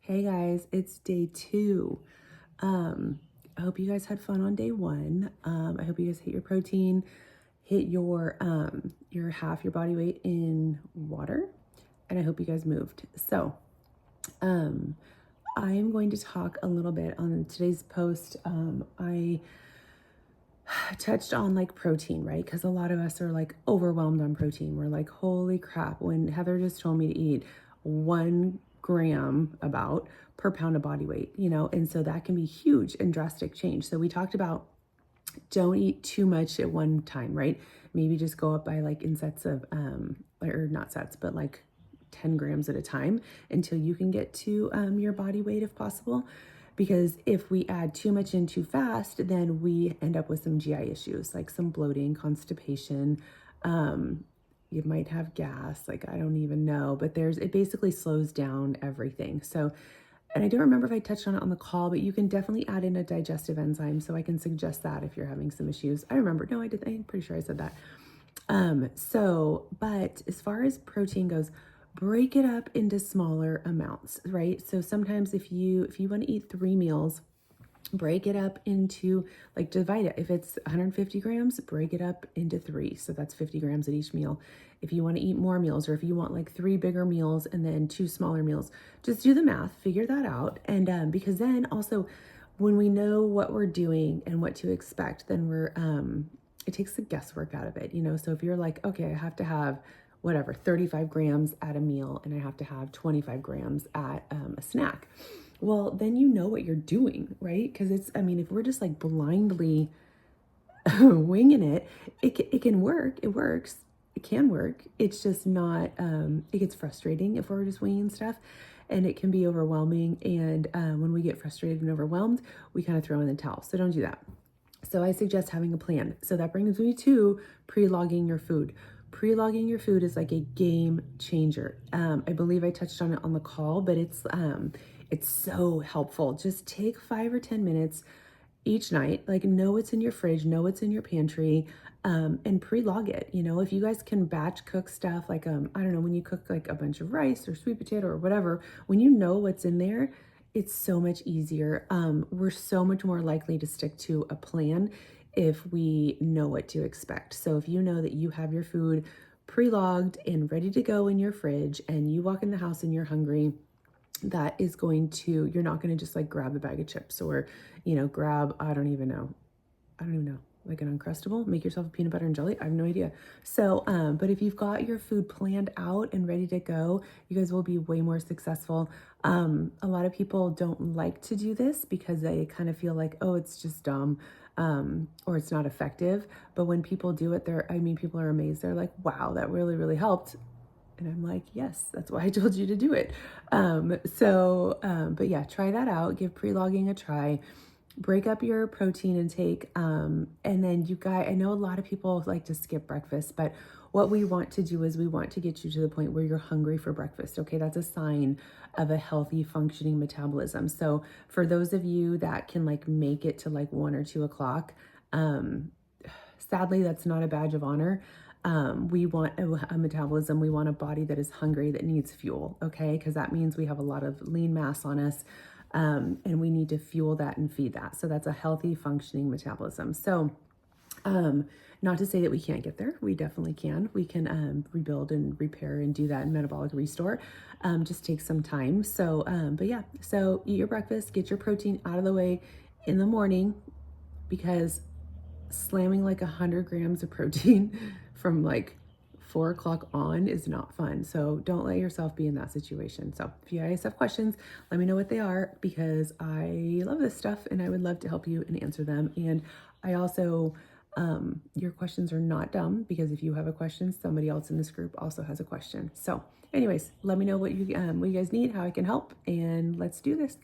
Hey guys, it's day 2. I hope you guys had fun on day 1. I hope you guys hit your protein, hit your half your body weight in water, and I hope you guys moved. So, um, I am going to talk a little bit on today's post. I touched on like protein, right? Because a lot of us are like overwhelmed on protein. We're like, holy crap, when Heather just told me to eat 1 gram about per pound of body weight, and so that can be huge and drastic change. So we talked about don't eat too much at one time, right? Maybe just go up by like in sets of, or not sets, but like 10 grams at a time until you can get to your body weight if possible. Because if we add too much in too fast, then we end up with some GI issues like some bloating, constipation. You might have gas, like I don't even know, but it basically slows down everything. So, and I don't remember if I touched on it on the call, but you can definitely add in a digestive enzyme. So I can suggest that if you're having some issues. I remember, no, I did. I'm pretty sure I said that. But as far as protein goes, break it up into smaller amounts, right? So sometimes if you want to eat 3 meals, break it up into, like, divide it. If it's 150 grams, break it up into 3. So that's 50 grams at each meal. If you want to eat more meals, or if you want like 3 bigger meals and then 2 smaller meals, just do the math, figure that out. And because then also when we know what we're doing and what to expect, then it takes the guesswork out of it. So if you're like, okay, I have to have whatever 35 grams at a meal and I have to have 25 grams at a snack, well, then you know what you're doing, right? Because if we're just like blindly winging it, it can work. It works. It can work. It's just not, it gets frustrating if we're just winging stuff, and it can be overwhelming. And when we get frustrated and overwhelmed, we kind of throw in the towel. So don't do that. So I suggest having a plan. So that brings me to pre-logging your food. Pre-logging your food is like a game changer. I believe I touched on it on the call, but it's so helpful. Just take 5 or 10 minutes each night, like know what's in your fridge, know what's in your pantry, and pre-log it. If you guys can batch cook stuff, like I don't know, when you cook like a bunch of rice or sweet potato or whatever, when you know what's in there, it's so much easier. We're so much more likely to stick to a plan if we know what to expect. So if you know that you have your food pre-logged and ready to go in your fridge, and you walk in the house and you're hungry, you're not going to just like grab a bag of chips, or, grab, I don't even know, like an Uncrustable, make yourself a peanut butter and jelly. I have no idea. So, but if you've got your food planned out and ready to go, you guys will be way more successful. A lot of people don't like to do this because they kind of feel like, oh, it's just dumb, or it's not effective. But when people do it, people are amazed. They're like, wow, that really, really helped. And I'm like, yes, that's why I told you to do it. But yeah, try that out. Give pre-logging a try. Break up your protein intake. And then I know a lot of people like to skip breakfast, but what we want to do is we want to get you to the point where you're hungry for breakfast. Okay, that's a sign of a healthy, functioning metabolism. So for those of you that can like make it to like 1 or 2 o'clock, sadly, that's not a badge of honor. We want a metabolism. We want a body that is hungry, that needs fuel, okay? Because that means we have a lot of lean mass on us, and we need to fuel that and feed that. So that's a healthy, functioning metabolism. So, not to say that we can't get there. We definitely can. We can rebuild and repair and do that in metabolic restore. Just takes some time. So, but yeah, so eat your breakfast, get your protein out of the way in the morning, because slamming like 100 grams of protein from like 4 o'clock on is not fun. So don't let yourself be in that situation. So if you guys have questions, let me know what they are, because I love this stuff and I would love to help you and answer them. And I also, your questions are not dumb, because if you have a question, somebody else in this group also has a question. So anyways, let me know what you guys need, how I can help, and let's do this.